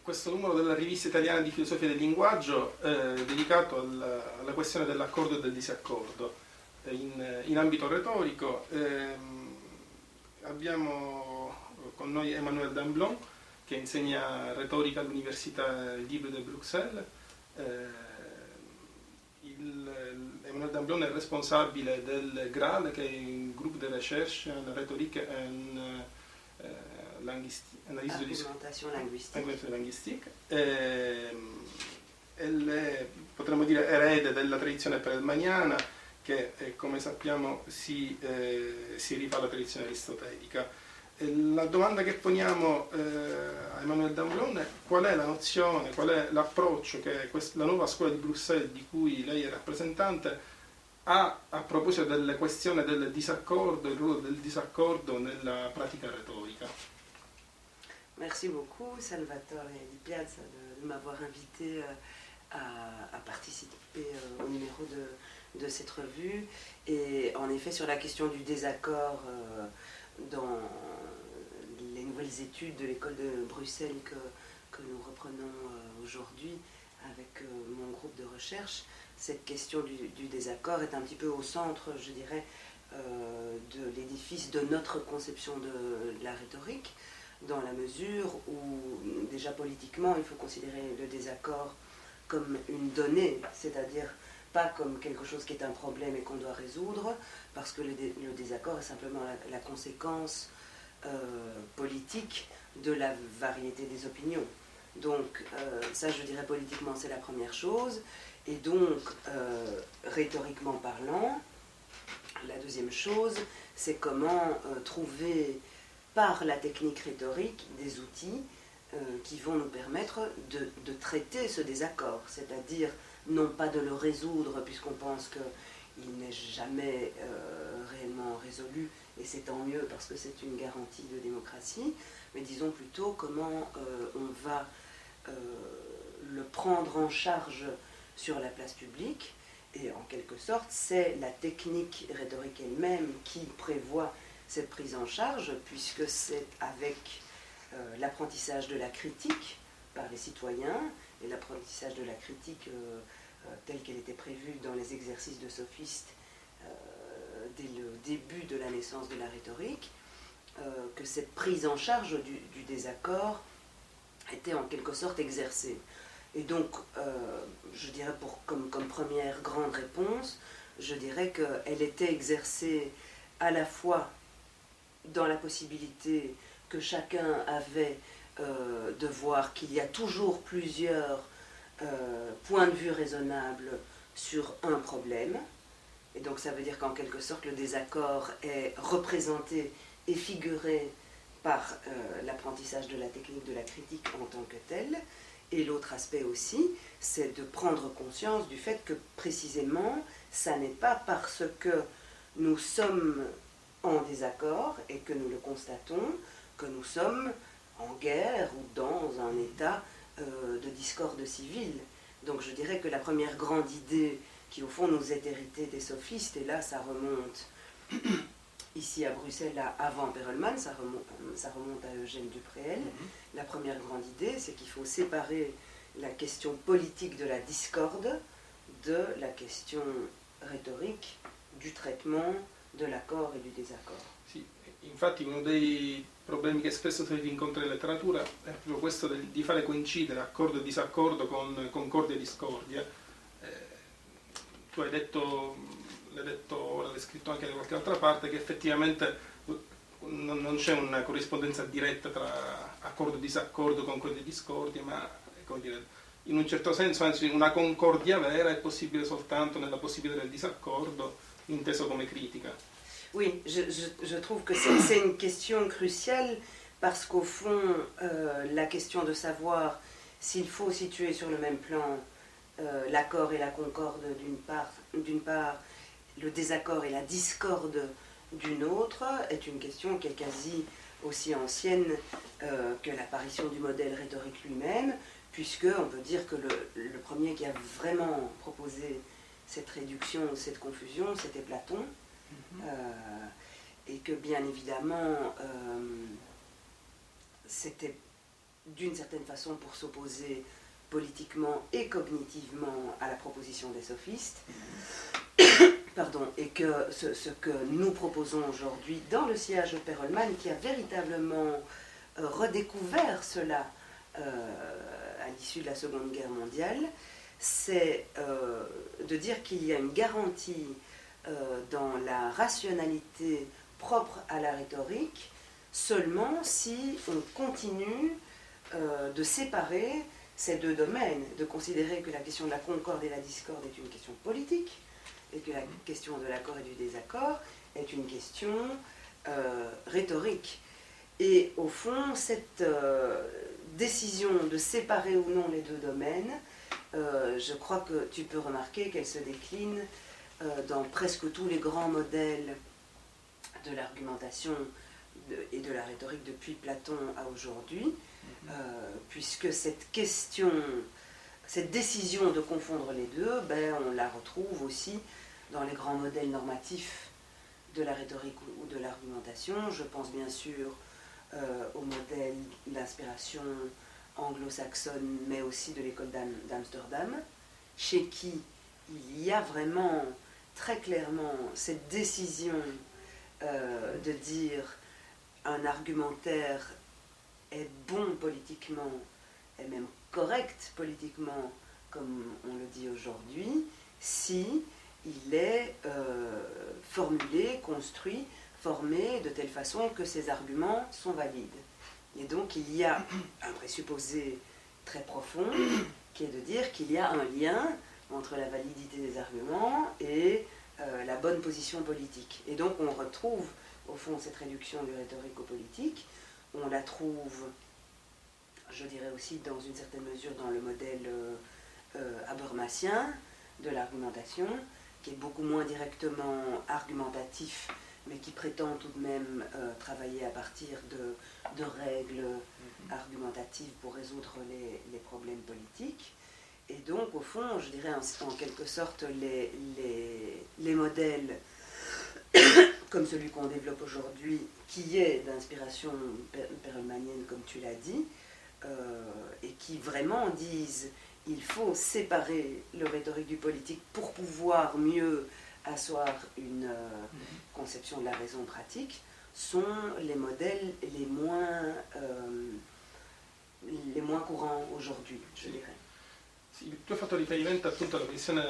questo numero della Rivista Italiana di Filosofia del Linguaggio dedicato alla questione dell'accordo e del disaccordo in ambito retorico. Abbiamo con noi Emmanuel Damblon, che insegna retorica all'Università Libre de Bruxelles. Emmanuel Damblon è responsabile del GRAL, che è un gruppo di recherche en rhétorique Argumentation linguistique. Potremmo dire erede della tradizione perelmaniana, che come sappiamo si rifà alla tradizione aristotelica. La domanda che poniamo a Emmanuel Damblon è: qual è la nozione, qual è l'approccio che la nuova scuola di Bruxelles, di cui lei è rappresentante, ha a proposito delle questioni del disaccordo, il ruolo del disaccordo nella pratica retorica? Merci beaucoup Salvatore Di Piazza de m'avoir invité à participer au numéro de cette revue. Et en effet, sur la question du désaccord dans les nouvelles études de l'école de Bruxelles que nous reprenons aujourd'hui avec mon groupe de recherche, cette question du désaccord est un petit peu au centre, je dirais, de l'édifice de notre conception de la rhétorique, dans la mesure où, déjà politiquement, il faut considérer le désaccord comme une donnée, c'est-à-dire pas comme quelque chose qui est un problème et qu'on doit résoudre, parce que le désaccord est simplement la conséquence politique de la variété des opinions. Donc ça, je dirais, politiquement, c'est la première chose. Et donc, rhétoriquement parlant, la deuxième chose, c'est comment trouver par la technique rhétorique des outils qui vont nous permettre de traiter ce désaccord, c'est-à-dire non pas de le résoudre, puisqu'on pense qu'il n'est jamais réellement résolu, et c'est tant mieux parce que c'est une garantie de démocratie, mais disons plutôt comment on va le prendre en charge sur la place publique, et en quelque sorte c'est la technique rhétorique elle-même qui prévoit cette prise en charge, puisque c'est avec l'apprentissage de la critique par les citoyens, et l'apprentissage de la critique telle qu'elle était prévue dans les exercices de sophistes dès le début de la naissance de la rhétorique, que cette prise en charge du désaccord était en quelque sorte exercée. Et donc, je dirais comme première grande réponse, je dirais qu'elle était exercée à la fois dans la possibilité que chacun avait de voir qu'il y a toujours plusieurs points de vue raisonnables sur un problème, et donc ça veut dire qu'en quelque sorte le désaccord est représenté et figuré par l'apprentissage de la technique de la critique en tant que telle. Et l'autre aspect aussi, c'est de prendre conscience du fait que précisément, ça n'est pas parce que nous sommes en désaccord et que nous le constatons que nous sommes en guerre ou dans un état de discorde civile. Donc je dirais que la première grande idée qui au fond nous est héritée des sophistes, et là ça remonte ici à Bruxelles avant Perelman, ça remonte à Eugène Dupréel. La première grande idée, c'est qu'il faut séparer la question politique de la discorde de la question rhétorique du traitement de l'accord e du désaccord. Sì, infatti uno dei problemi che spesso si incontra in letteratura è proprio questo di fare coincidere accordo e disaccordo con concordia e discordia. Tu l'hai detto ora, l'hai scritto anche da qualche altra parte, che effettivamente non c'è una corrispondenza diretta tra accordo e disaccordo, concordia e discordia, ma come dire, in un certo senso, anzi, una concordia vera è possibile soltanto nella possibilità del disaccordo, inteso come critica. Oui, je trouve que c'est une question cruciale, parce qu'au fond, la question de savoir s'il faut situer sur le même plan l'accord et la concorde d'une part, le désaccord et la discorde d'une autre, est une question qui est quasi aussi ancienne que l'apparition du modèle rhétorique lui-même, puisque on peut dire que le premier qui a vraiment proposé cette réduction, cette confusion, c'était Platon, et que bien évidemment c'était d'une certaine façon pour s'opposer politiquement et cognitivement à la proposition des sophistes. Pardon, et que ce que nous proposons aujourd'hui dans le sillage de Perelman, qui a véritablement redécouvert cela à l'issue de la Seconde Guerre mondiale, c'est de dire qu'il y a une garantie dans la rationalité propre à la rhétorique seulement si on continue de séparer ces deux domaines, de considérer que la question de la concorde et la discorde est une question politique et que la question de l'accord et du désaccord est une question rhétorique. Et au fond, cette décision de séparer ou non les deux domaines, je crois que tu peux remarquer qu'elle se décline dans presque tous les grands modèles de l'argumentation et de la rhétorique depuis Platon à aujourd'hui, puisque cette question, cette décision de confondre les deux, ben, on la retrouve aussi dans les grands modèles normatifs de la rhétorique ou de l'argumentation. Je pense bien sûr au modèle d'inspiration anglo-saxonne, mais aussi de l'école d'Amsterdam, chez qui il y a vraiment très clairement cette décision de dire un argumentaire est bon politiquement, est même correct politiquement, comme on le dit aujourd'hui, si il est formulé, construit, formé de telle façon que ses arguments sont valides. Et donc il y a un présupposé très profond qui est de dire qu'il y a un lien entre la validité des arguments et la bonne position politique. Et donc on retrouve au fond cette réduction du rhétorico-politique, on la trouve, je dirais aussi dans une certaine mesure dans le modèle habermasien de l'argumentation, qui est beaucoup moins directement argumentatif, mais qui prétend tout de même travailler à partir de règles argumentatives pour résoudre les problèmes politiques. Et donc, au fond, je dirais en quelque sorte, les modèles comme celui qu'on développe aujourd'hui, qui est d'inspiration perelmanienne, comme tu l'as dit, et qui vraiment disent il faut séparer le rhétorique du politique pour pouvoir mieux asseoir une conception de la raison pratique, sont les modèles les moins courants aujourd'hui, je dirais. Sì, tu hai fatto riferimento appunto alla visione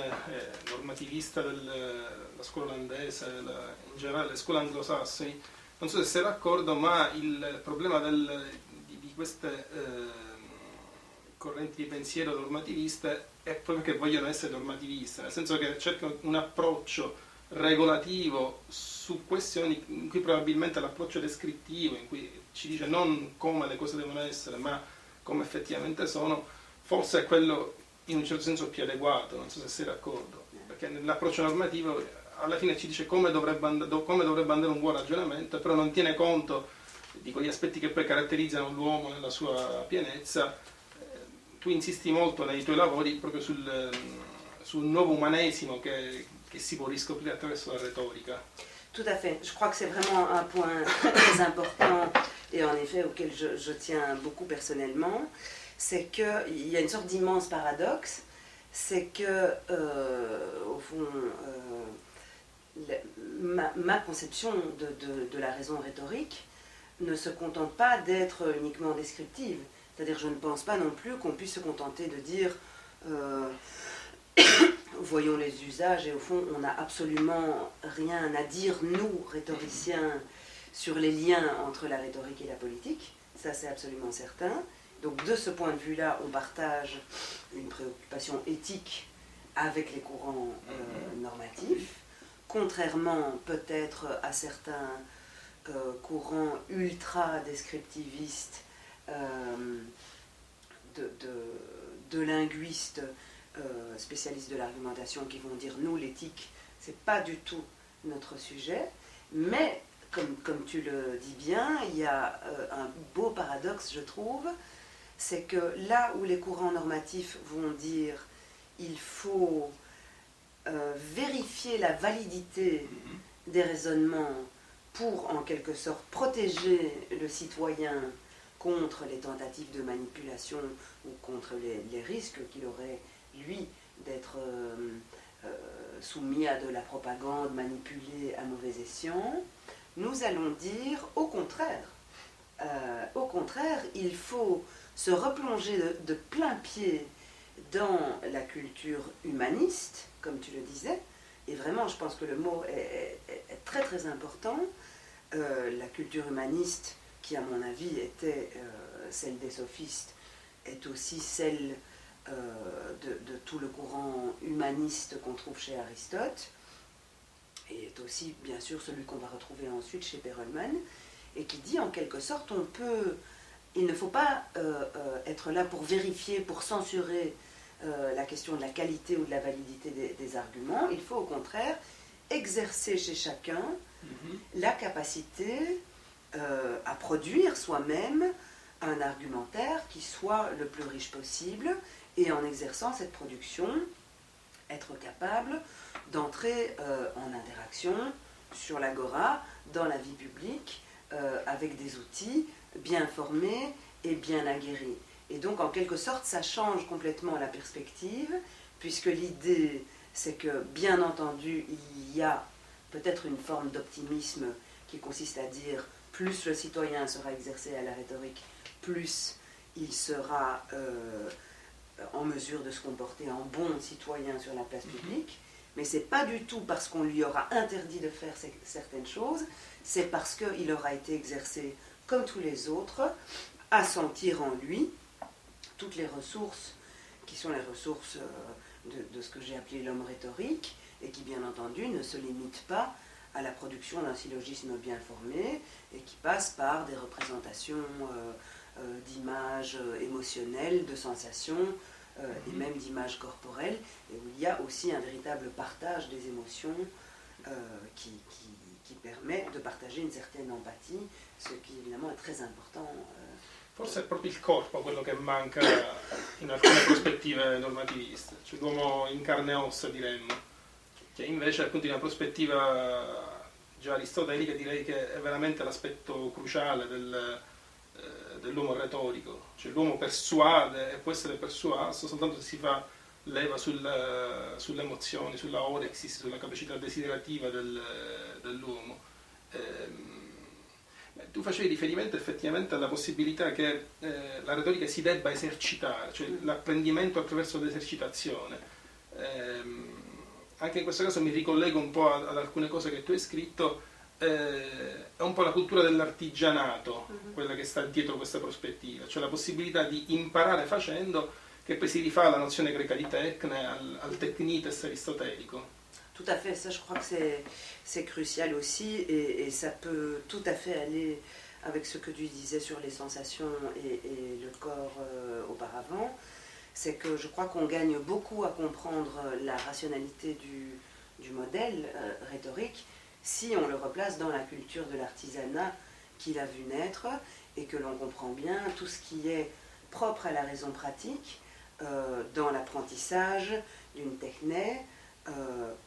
normativista della scuola olandese, in generale le scuole anglosassoni. Non so se sei d'accordo, ma il problema di queste correnti di pensiero normativiste è proprio che vogliono essere normativiste, nel senso che cercano un approccio regolativo su questioni in cui probabilmente l'approccio descrittivo, in cui ci dice non come le cose devono essere, ma come effettivamente sono, forse è quello in un certo senso più adeguato, non so se sei d'accordo, perché nell'approccio normativo alla fine ci dice come dovrebbe andare un buon ragionamento, però non tiene conto di quegli aspetti che poi caratterizzano l'uomo nella sua pienezza. Tu insisti molto nei tuoi lavori proprio sul nuovo umanesimo che si può riscoprire attraverso la retorica. Tout à fait. Je crois que c'est vraiment un point très important et en effet auquel je tiens beaucoup personnellement. C'est qu'il y a une sorte d'immense paradoxe, c'est que, au fond, ma conception de la raison rhétorique ne se contente pas d'être uniquement descriptive. C'est-à-dire, je ne pense pas non plus qu'on puisse se contenter de dire voyons les usages et au fond, on n'a absolument rien à dire, nous, rhétoriciens, sur les liens entre la rhétorique et la politique. Ça, c'est absolument certain. Donc de ce point de vue-là, on partage une préoccupation éthique avec les courants normatifs, contrairement peut-être à certains courants ultra-descriptivistes de linguistes spécialistes de l'argumentation qui vont dire nous, l'éthique, c'est pas du tout notre sujet, mais comme tu le dis bien, il y a un beau paradoxe, je trouve, c'est que là où les courants normatifs vont dire il faut vérifier la validité des raisonnements pour en quelque sorte protéger le citoyen contre les tentatives de manipulation ou contre les risques qu'il aurait, lui, d'être soumis à de la propagande manipulée à mauvais escient. Nous allons dire au contraire. Au contraire, il faut se replonger de plein pied dans la culture humaniste, comme tu le disais, et vraiment je pense que le mot est très très important. La culture humaniste, qui à mon avis était celle des sophistes, est aussi celle de tout le courant humaniste qu'on trouve chez Aristote, et est aussi bien sûr celui qu'on va retrouver ensuite chez Perelman, et qui dit en quelque sorte il ne faut pas être là pour vérifier, pour censurer la question de la qualité ou de la validité des arguments. Il faut au contraire exercer chez chacun la capacité à produire soi-même un argumentaire qui soit le plus riche possible, et en exerçant cette production, être capable d'entrer en interaction sur l'agora, dans la vie publique, avec des outils bien formés et bien aguerris. Et donc, en quelque sorte, ça change complètement la perspective, puisque l'idée, c'est que, bien entendu, il y a peut-être une forme d'optimisme qui consiste à dire plus le citoyen sera exercé à la rhétorique, plus il sera en mesure de se comporter en bon citoyen sur la place publique. Mais ce n'est pas du tout parce qu'on lui aura interdit de faire certaines choses, c'est parce qu'il aura été exercé comme tous les autres, à sentir en lui toutes les ressources qui sont les ressources de ce que j'ai appelé l'homme rhétorique, et qui bien entendu ne se limitent pas à la production d'un syllogisme bien formé, et qui passe par des représentations d'images émotionnelles, de sensations, et même d'images corporelles, et où il y a aussi un véritable partage des émotions qui permet de partager une certaine empathie, ce qui évidemment è très important. Forse è proprio il corpo quello che manca in alcune prospettive normativiste, cioè l'uomo in carne e ossa, diremmo, che invece appunto in una prospettiva già aristotelica direi che è veramente l'aspetto cruciale dell'uomo retorico, cioè l'uomo persuade e può essere persuaso soltanto se si fa leva sulle emozioni, sulla orexis, sulla capacità desiderativa dell'uomo. Tu facevi riferimento effettivamente alla possibilità che la retorica si debba esercitare, cioè l'apprendimento attraverso l'esercitazione. Anche in questo caso mi ricollego un po' ad alcune cose che tu hai scritto, è un po' la cultura dell'artigianato, quella che sta dietro questa prospettiva, cioè la possibilità di imparare facendo, che poi si rifà alla nozione greca di tecne, al technites aristotelico. Tout à fait, ça je crois que c'est crucial aussi, et ça peut tout à fait aller avec ce que tu disais sur les sensations et le corps auparavant. C'est que je crois qu'on gagne beaucoup à comprendre la rationalité du modèle rhétorique si on le replace dans la culture de l'artisanat qu'il a vu naître, et que l'on comprend bien tout ce qui est propre à la raison pratique dans l'apprentissage d'une techné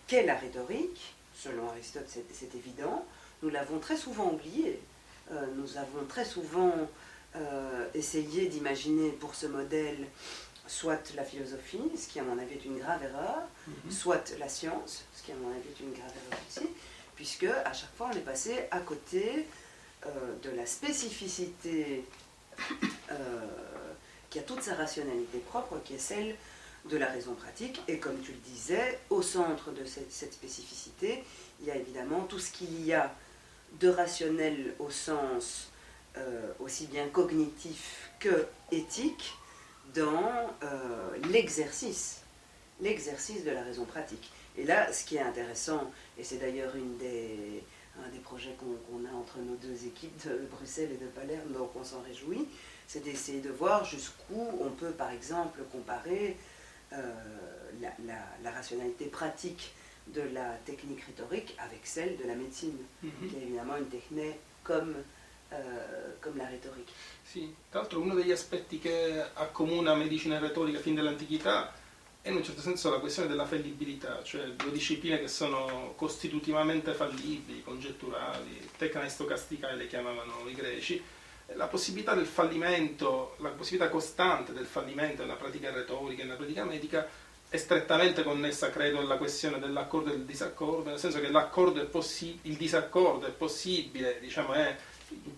qu'est la rhétorique. Selon Aristote, c'est évident. Nous l'avons très souvent oublié. Nous avons très souvent essayé d'imaginer pour ce modèle soit la philosophie, ce qui à mon avis est une grave erreur, soit la science, ce qui à mon avis est une grave erreur aussi, puisque à chaque fois on est passé à côté de la spécificité qui a toute sa rationalité propre, qui est celle de la raison pratique. Et comme tu le disais, au centre de cette spécificité, il y a évidemment tout ce qu'il y a de rationnel au sens aussi bien cognitif que éthique dans l'exercice de la raison pratique. Et là, ce qui est intéressant, et c'est d'ailleurs un des projets qu'on a entre nos deux équipes de Bruxelles et de Palerme, donc on s'en réjouit, c'est d'essayer de voir jusqu'où on peut par exemple comparer la rationalité pratique de la technique rhétorique avec celle de la médecine, qui est évidemment une technique comme la retorica. Sì, tra l'altro uno degli aspetti che accomuna medicina e retorica fin dall'antichità è in un certo senso la questione della fallibilità, cioè due discipline che sono costitutivamente fallibili, congetturali, tecna e stocastica le chiamavano i greci, la possibilità del fallimento, la possibilità costante del fallimento nella pratica retorica e nella pratica medica è strettamente connessa, credo, alla questione dell'accordo e del disaccordo, nel senso che l'accordo è il disaccordo è possibile, diciamo, è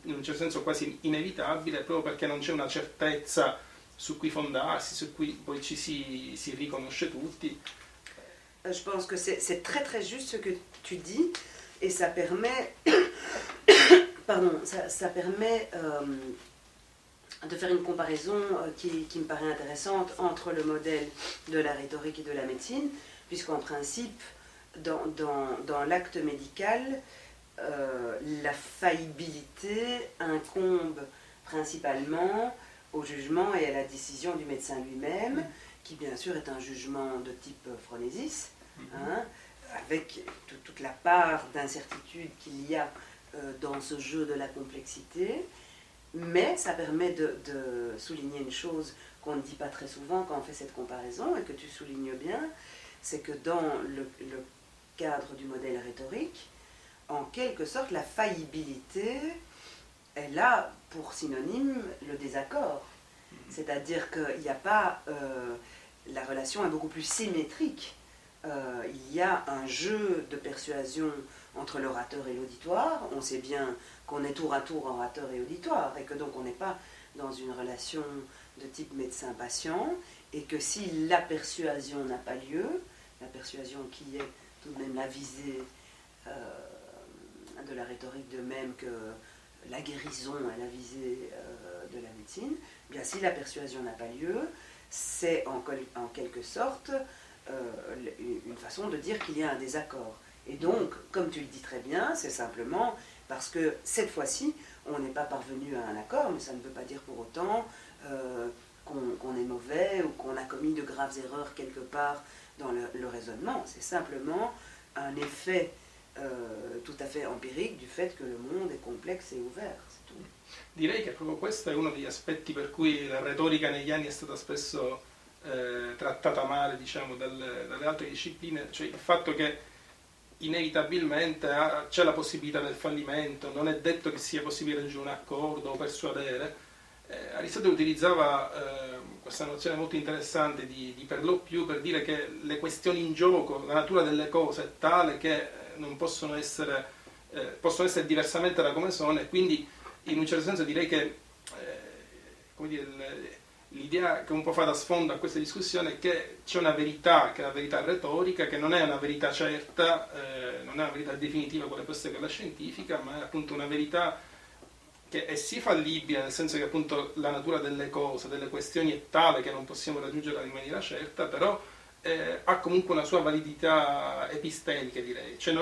in un certo senso quasi inevitabile, proprio perché non c'è una certezza su cui fondarsi, su cui poi ci si riconosce tutti. Je pense que c'est très très juste ce que tu dis et ça permet, pardon, ça permet de faire une comparaison qui me paraît intéressante entre le modèle de la rhétorique et de la médecine, puisqu'en principe, dans l'acte médical, la faillibilité incombe principalement au jugement et à la décision du médecin lui-même, qui bien sûr est un jugement de type phronésis, hein, avec toute la part d'incertitude qu'il y a dans ce jeu de la complexité. Mais ça permet de souligner une chose qu'on ne dit pas très souvent quand on fait cette comparaison, et que tu soulignes bien, c'est que dans le cadre du modèle rhétorique, en quelque sorte, la faillibilité, elle a pour synonyme le désaccord. C'est-à-dire qu'il n'y a pas... la relation est beaucoup plus symétrique. Il y a un jeu de persuasion entre l'orateur et l'auditoire. On sait bien qu'on est tour à tour orateur et auditoire, et que donc on n'est pas dans une relation de type médecin-patient, et que si la persuasion n'a pas lieu, la persuasion qui est tout de même la visée de la rhétorique, de même que la guérison est la visée de la médecine, bien si la persuasion n'a pas lieu, c'est en quelque sorte une façon de dire qu'il y a un désaccord. Et donc, comme tu le dis très bien, c'est simplement parce que cette fois-ci, on n'est pas parvenu à un accord, mais ça ne veut pas dire pour autant qu'on est mauvais ou qu'on a commis de graves erreurs quelque part dans le raisonnement. C'est simplement un effet tout à fait empirique du fait que le monde est complexe et ouvert, c'est tout. Direi che proprio questo è uno degli aspetti per cui la retorica negli anni è stata spesso trattata male, diciamo, dalle altre discipline, cioè il fatto che inevitabilmente c'è la possibilità del fallimento, non è detto che sia possibile raggiungere un accordo o persuadere. Aristotele utilizzava questa nozione molto interessante di per lo più per dire che le questioni in gioco, la natura delle cose è tale che non possono essere diversamente da come sono, e quindi in un certo senso direi che come dire, l'idea che un po' fa da sfondo a questa discussione è che c'è una verità, che è la verità retorica, che non è una verità certa, non è una verità definitiva quale può essere quella scientifica, ma è appunto una verità che è sì fallibile, nel senso che appunto la natura delle cose, delle questioni è tale che non possiamo raggiungerla in maniera certa, però ha comunque una sua validità epistemica, direi. Cioè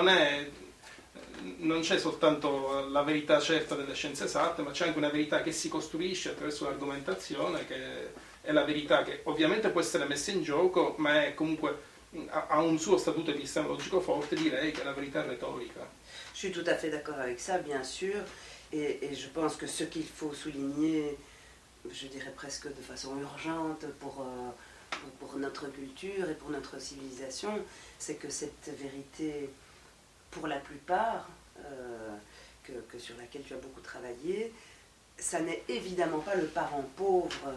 non c'è soltanto la verità certa delle scienze esatte, ma c'è anche una verità che si costruisce attraverso l'argomentazione, che è la verità che ovviamente può essere messa in gioco, ma è comunque ha un suo statuto epistemologico forte, direi, che è la verità retorica. Je suis tout à fait d'accord avec ça, bien sûr, et je pense que ce qu'il faut souligner, je dirais presque de façon urgente pour notre culture et pour notre civilisation, c'est que cette vérité, pour la plupart, sur laquelle tu as beaucoup travaillé, ça n'est évidemment pas le parent pauvre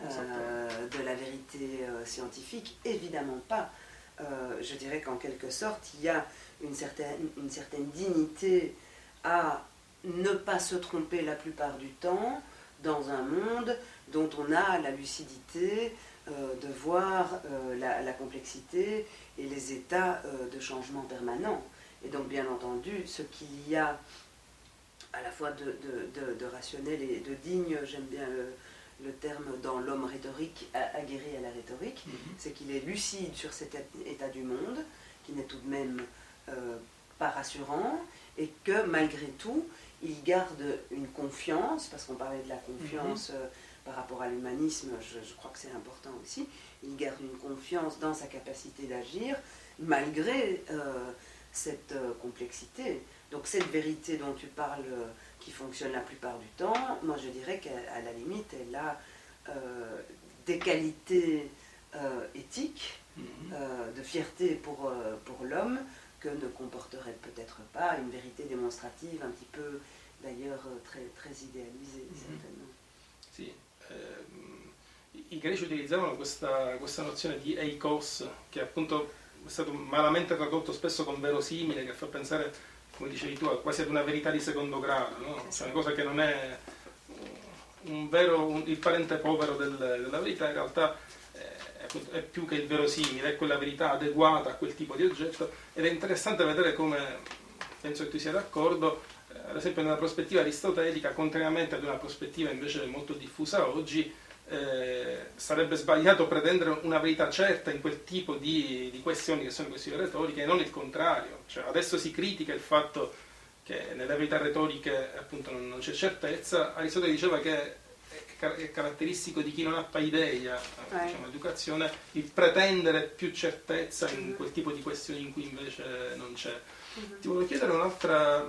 de la vérité scientifique, évidemment pas. Je dirais qu'en quelque sorte, il y a une certaine dignité à ne pas se tromper la plupart du temps dans un monde dont on a la lucidité de voir la complexité et les états de changement permanent. Et donc, bien entendu, ce qu'il y a à la fois de rationnel et de digne, j'aime bien le terme dans l'homme rhétorique, aguerri à la rhétorique, c'est qu'il est lucide sur cet état du monde, qui n'est tout de même pas rassurant, et que malgré tout, il garde une confiance, parce qu'on parlait de la confiance par rapport à l'humanisme, je crois que c'est important aussi, il garde une confiance dans sa capacité d'agir, malgré cette complexité. Donc cette vérité dont tu parles, qui fonctionne la plupart du temps, moi je dirais qu'à la limite, elle a des qualités éthiques, de fierté pour l'homme, que ne comporterait peut-être pas une vérité démonstrative un petit peu d'ailleurs très, très idéalisé, certainement. Sì. I greci utilizzavano questa nozione di eikos, che appunto è stato malamente tradotto spesso con verosimile, che fa pensare, come dicevi tu, quasi ad una verità di secondo grado, no? Cioè una cosa che non è il parente povero della verità, in realtà è più che il verosimile, è quella verità adeguata a quel tipo di oggetto, ed è interessante vedere come, penso che tu sia d'accordo, ad esempio nella prospettiva aristotelica, contrariamente ad una prospettiva invece molto diffusa oggi, sarebbe sbagliato pretendere una verità certa in quel tipo di questioni che sono questioni retoriche e non il contrario. Cioè, adesso si critica il fatto che nelle verità retoriche appunto non c'è certezza. Aristotele diceva che è caratteristico di chi non ha paideia, diciamo, educazione, il pretendere più certezza in quel tipo di questioni in cui invece non c'è. Ti volevo chiedere fare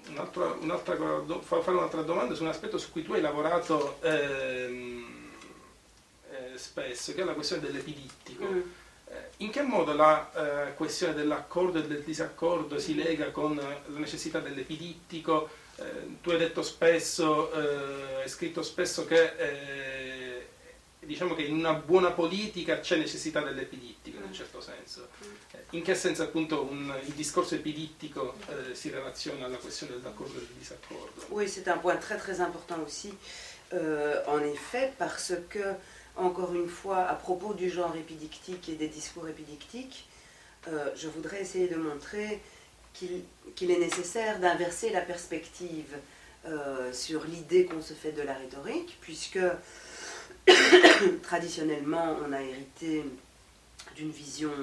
un'altra domanda su un aspetto su cui tu hai lavorato spesso, che è la questione dell'epidittico. In che modo la questione dell'accordo e del disaccordo si lega con la necessità dell'epidittico? Tu hai detto spesso, hai scritto spesso che diciamo che in una buona politica c'è necessità dell'epidittico, in un certo senso. In che senso appunto il discorso epidittico si relaziona alla questione dell'accordo e del disaccordo? Oui, c'est un point très très important aussi, en effet, parce que, encore une fois, à propos du genre épidictique et des discours épidictiques, je voudrais essayer de montrer qu'il est nécessaire d'inverser la perspective sur l'idée qu'on se fait de la rhétorique, puisque traditionnellement on a hérité d'une vision,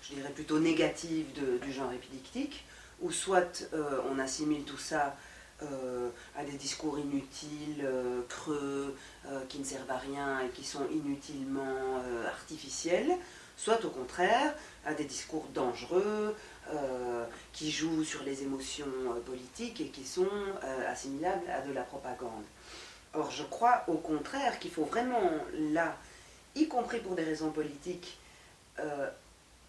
je dirais plutôt négative du genre épidictique, où soit on assimile tout ça à des discours inutiles, creux, qui ne servent à rien et qui sont inutilement artificiels, soit au contraire à des discours dangereux, qui jouent sur les émotions politiques et qui sont assimilables à de la propagande. Or, je crois au contraire qu'il faut vraiment, là, y compris pour des raisons politiques,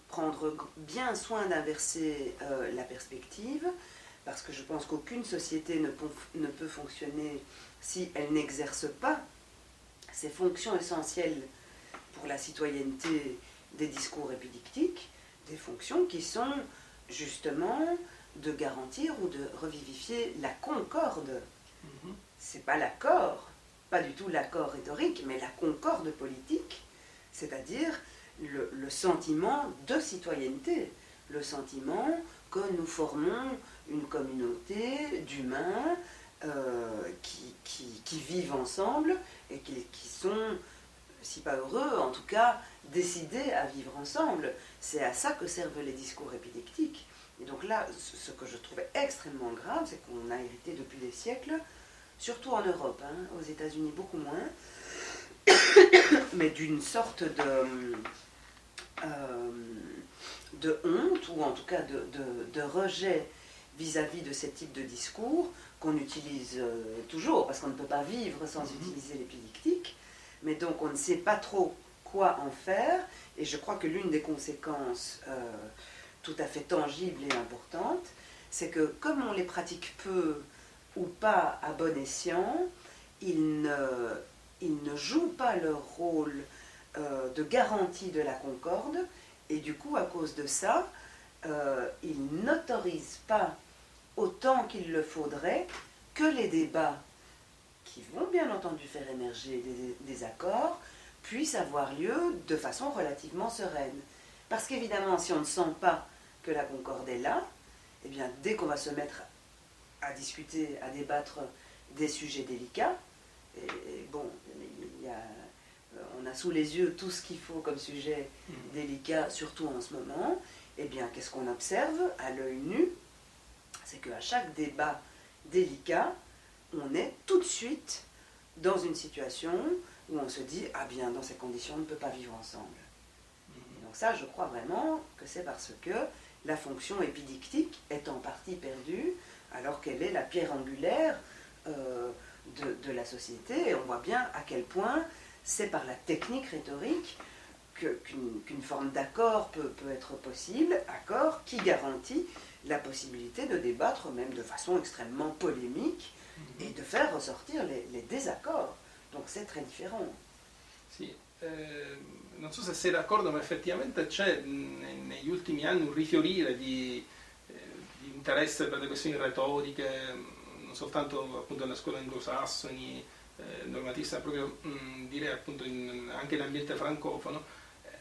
prendre bien soin d'inverser la perspective, parce que je pense qu'aucune société ne peut fonctionner si elle n'exerce pas ces fonctions essentielles pour la citoyenneté des discours épidictiques, des fonctions qui sont justement de garantir ou de revivifier la concorde. C'est pas l'accord, pas du tout l'accord rhétorique, mais la concorde politique, c'est-à-dire le sentiment de citoyenneté, le sentiment que nous formons une communauté d'humains qui vivent ensemble et qui sont, si pas heureux, en tout cas décidés à vivre ensemble. C'est à ça que servent les discours épidictiques. Et donc là, ce que je trouvais extrêmement grave, c'est qu'on a hérité depuis des siècles, surtout en Europe, hein, aux États-Unis beaucoup moins, mais d'une sorte de honte, ou en tout cas de rejet vis-à-vis de ces types de discours qu'on utilise toujours, parce qu'on ne peut pas vivre sans utiliser l'épidictique, mais donc on ne sait pas trop quoi en faire, et je crois que l'une des conséquences tout à fait tangibles et importantes, c'est que comme on les pratique peu ou pas à bon escient, ils ne jouent pas leur rôle de garantie de la concorde, et du coup, à cause de ça, ils n'autorisent pas autant qu'il le faudrait que les débats, qui vont bien entendu faire émerger des accords, puissent avoir lieu de façon relativement sereine. Parce qu'évidemment, si on ne sent pas que la concorde est là, eh bien, dès qu'on va se mettre à discuter, à débattre des sujets délicats, et bon, on a sous les yeux tout ce qu'il faut comme sujet délicat, surtout en ce moment, eh bien, qu'est-ce qu'on observe à l'œil nu? C'est qu'à chaque débat délicat, on est tout de suite dans une situation où on se dit « Ah bien, dans ces conditions, on ne peut pas vivre ensemble ». Donc ça, je crois vraiment que c'est parce que la fonction épidictique est en partie perdue, alors qu'elle est la pierre angulaire de la société. Et on voit bien à quel point c'est par la technique rhétorique qu'une forme d'accord peut être possible, accord qui garantit la possibilité de débattre même de façon extrêmement polémique et de faire ressortir les désaccords. Donc c'est très différent. Sì, non so se sei d'accordo, ma effettivamente c'è negli ultimi anni un rifiorire di interesse per le questioni retoriche, non soltanto appunto nelle scuole anglosassoni, normatista, proprio direi appunto anche in ambiente francofono,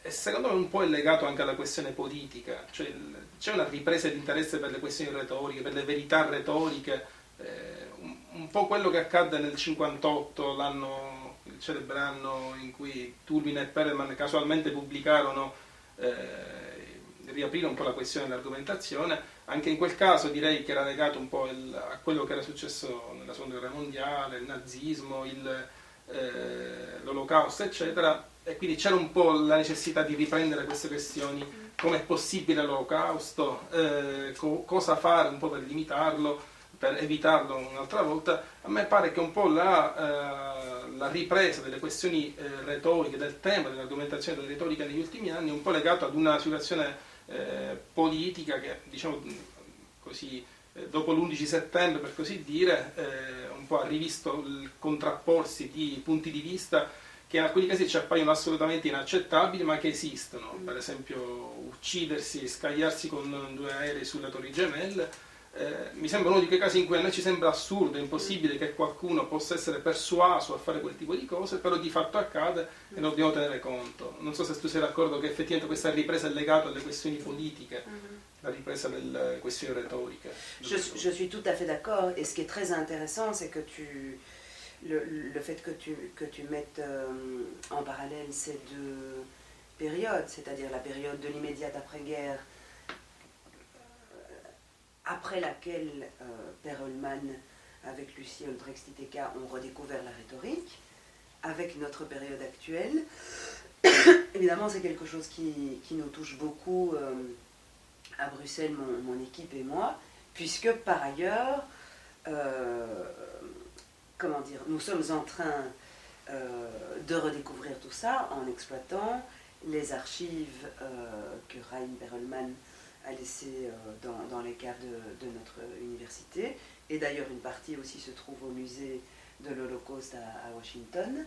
e secondo me un po' è legato anche alla questione politica, cioè c'è una ripresa di interesse per le questioni retoriche, per le verità retoriche, un po' quello che accadde nel 58, il celebre anno in cui Turbin e Perelman casualmente pubblicarono, riaprire un po' la questione dell'argomentazione. Anche in quel caso direi che era legato un po' a quello che era successo nella seconda guerra mondiale, il nazismo, l'olocausto eccetera, e quindi c'era un po' la necessità di riprendere queste questioni: come è possibile l'olocausto, cosa fare un po' per limitarlo, per evitarlo un'altra volta. A me pare che un po' la ripresa delle questioni retoriche, del tema dell'argomentazione della retorica negli ultimi anni è un po' legato ad una situazione politica che, diciamo così, dopo l'11 settembre, per così dire, un po' ha rivisto il contrapporsi di punti di vista che in alcuni casi ci appaiono assolutamente inaccettabili, ma che esistono. Per esempio uccidersi e scagliarsi con 2 aerei sulle Torri Gemelle. Mi sembra uno di quei casi in cui a noi ci sembra assurdo, impossibile che qualcuno possa essere persuaso a fare quel tipo di cose, però di fatto accade e ne dobbiamo tenere conto. Non so se tu sei d'accordo che effettivamente questa ripresa è legata alle questioni politiche, la ripresa delle questioni retoriche. Je suis tout à fait d'accord, et ce qui est très intéressant, c'est que le fait que tu mettes en parallèle ces deux périodes, c'est-à-dire la période de l'immédiate après-guerre, après laquelle Perelman, avec Lucie Olbrecht-Iteka, ont redécouvert la rhétorique, avec notre période actuelle. Évidemment, c'est quelque chose qui nous touche beaucoup à Bruxelles, mon équipe et moi, puisque par ailleurs, comment dire, nous sommes en train de redécouvrir tout ça en exploitant les archives que Raïm Perelman a laissées dans les caves de notre université. Et d'ailleurs, une partie aussi se trouve au musée de l'Holocauste à Washington.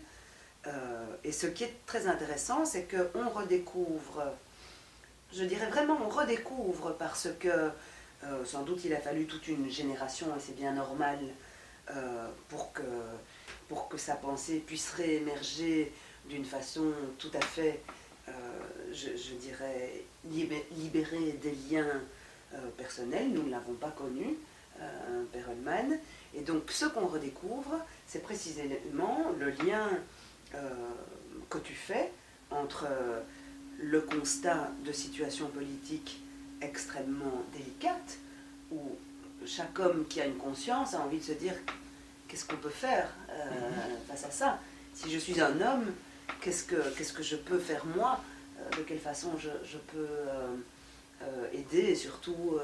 Et ce qui est très intéressant, c'est qu'on redécouvre, je dirais vraiment on redécouvre, parce que sans doute il a fallu toute une génération, et c'est bien normal, pour que sa pensée puisse réémerger d'une façon tout à fait, je dirais, libérée des liens personnels. Nous ne l'avons pas connu, Perelman. Et donc ce qu'on redécouvre, c'est précisément le lien que tu fais entre le constat de situation politique extrêmement délicate, où chaque homme qui a une conscience a envie de se dire qu'est-ce qu'on peut faire face à ça. Si je suis un homme, qu'est-ce que je peux faire moi, de quelle façon je peux aider, et surtout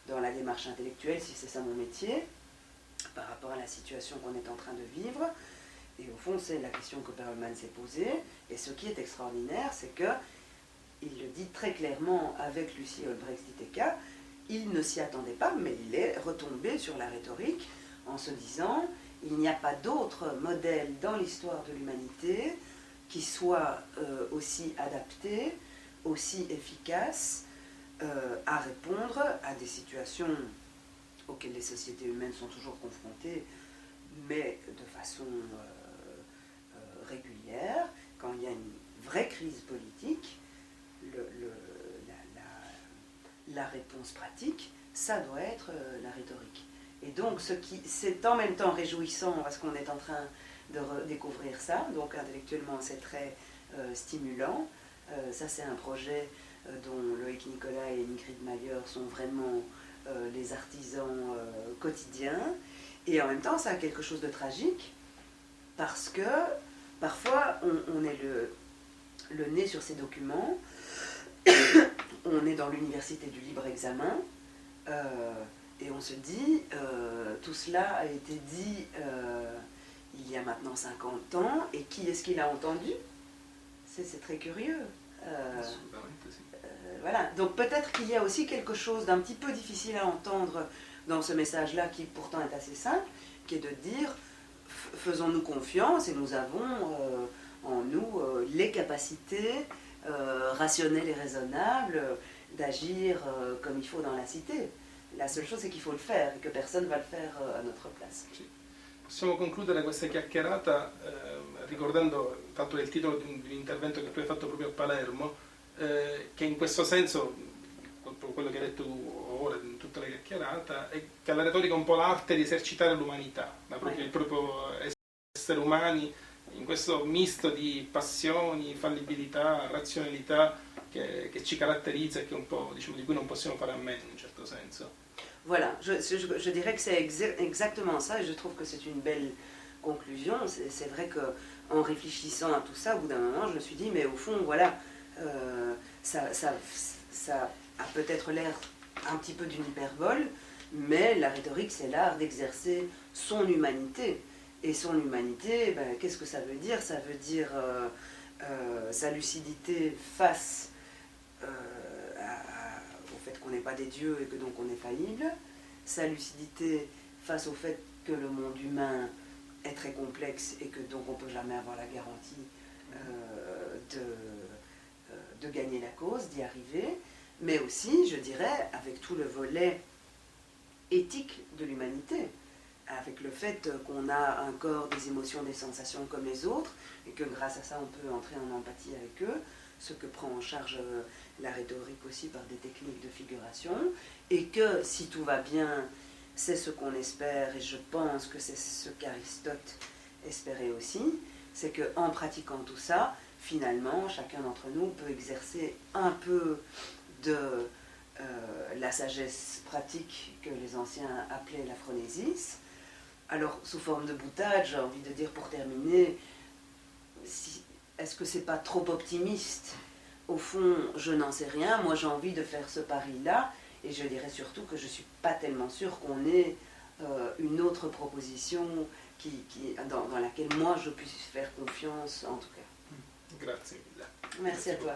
dans la démarche intellectuelle, si c'est ça mon métier, par rapport à la situation qu'on est en train de vivre. Et au fond, c'est la question que Perelman s'est posée. Et ce qui est extraordinaire, c'est que il le dit très clairement avec Lucie Olbrecht-Iteka, il ne s'y attendait pas, mais il est retombé sur la rhétorique en se disant il n'y a pas d'autre modèle dans l'histoire de l'humanité qui soit aussi adapté, aussi efficace à répondre à des situations auxquelles les sociétés humaines sont toujours confrontées, mais de façon régulière. Quand il y a une vraie crise politique, la réponse pratique, ça doit être la rhétorique. Et donc, c'est en même temps réjouissant parce qu'on est en train de redécouvrir ça, donc intellectuellement c'est très stimulant. Ça, c'est un projet dont Loïc Nicolas et Ingrid Mayer sont vraiment les artisans quotidiens. Et en même temps, ça a quelque chose de tragique, parce que parfois on est le nez sur ces documents, on est dans l'université du libre examen, et on se dit, tout cela a été dit il y a maintenant 50 ans, et qui est-ce qui l'a entendu? C'est très curieux. Assolutamente sì. Voilà. Donc peut-être qu'il y a aussi quelque chose d'un petit peu difficile à entendre dans ce message-là, qui pourtant est assez simple, qui est de dire, faisons-nous confiance et nous avons en nous les capacités rationnelles et raisonnables d'agir comme il faut dans la cité. La seule chose, c'est qu'il faut le faire et que personne ne va le faire à notre place. Sì. Possiamo concludere questa chiacchierata ricordando il fatto del titolo di un intervento che tu hai fatto proprio a Palermo, che in questo senso, quello che hai detto tu ora in tutta la chiacchierata, è che la retorica è un po' l'arte di esercitare l'umanità, il proprio essere umani in questo misto di passioni, fallibilità, razionalità che ci caratterizza e che un po', diciamo, di cui non possiamo fare a meno in un certo senso. Voilà, je dirais que c'est exactement ça, et je trouve que c'est une belle conclusion. C'est vrai qu'en réfléchissant à tout ça, au bout d'un moment, je me suis dit, mais au fond, voilà, ça a peut-être l'air un petit peu d'une hyperbole, mais la rhétorique, c'est l'art d'exercer son humanité. Et son humanité, ben, qu'est-ce que ça veut dire? Ça veut dire sa lucidité face au fait qu'on n'est pas des dieux et que donc on est faillible, sa lucidité face au fait que le monde humain est très complexe et que donc on ne peut jamais avoir la garantie de gagner la cause, d'y arriver, mais aussi, je dirais, avec tout le volet éthique de l'humanité, avec le fait qu'on a un corps, des émotions, des sensations comme les autres, et que grâce à ça on peut entrer en empathie avec eux, ce que prend en charge la rhétorique aussi par des techniques de figuration, et que si tout va bien, c'est ce qu'on espère, et je pense que c'est ce qu'Aristote espérait aussi, c'est qu'en pratiquant tout ça, finalement, chacun d'entre nous peut exercer un peu de la sagesse pratique que les anciens appelaient la phronésis. Alors, sous forme de boutade, j'ai envie de dire pour terminer, est-ce que c'est pas trop optimiste? Au fond, je n'en sais rien. Moi, j'ai envie de faire ce pari-là. Et je dirais surtout que je ne suis pas tellement sûre qu'on ait une autre proposition dans laquelle moi, je puisse faire confiance, en tout cas. Grazie mille. Merci à toi.